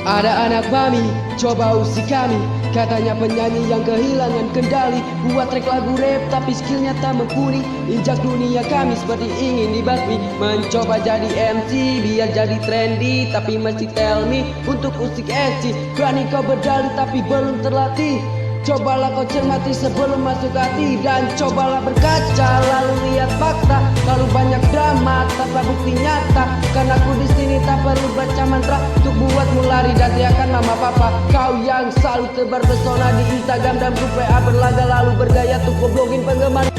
Ada anak mami, coba usik kami. Katanya penyanyi yang kehilangan kendali. Buat track lagu rap tapi skillnya tak mumpuni. Injak dunia kami seperti ingin dibasmi. Mencoba jadi MC biar jadi trendy, tapi masih tell me untuk usik MC. Berani kau berdalih tapi belum terlatih. Cobalah kau cermati sebelum masuk hati. Dan cobalah berkaca lalu lihat fakta. Kalau banyak drama tanpa bukti nyata. Karena aku di sini tak perlu baca mantra untuk buatmu lari dan teriakan mama papa. Kau yang selalu tebar pesona di Instagram dan grup WA berlaga lalu bergaya untuk goblogin penggemar.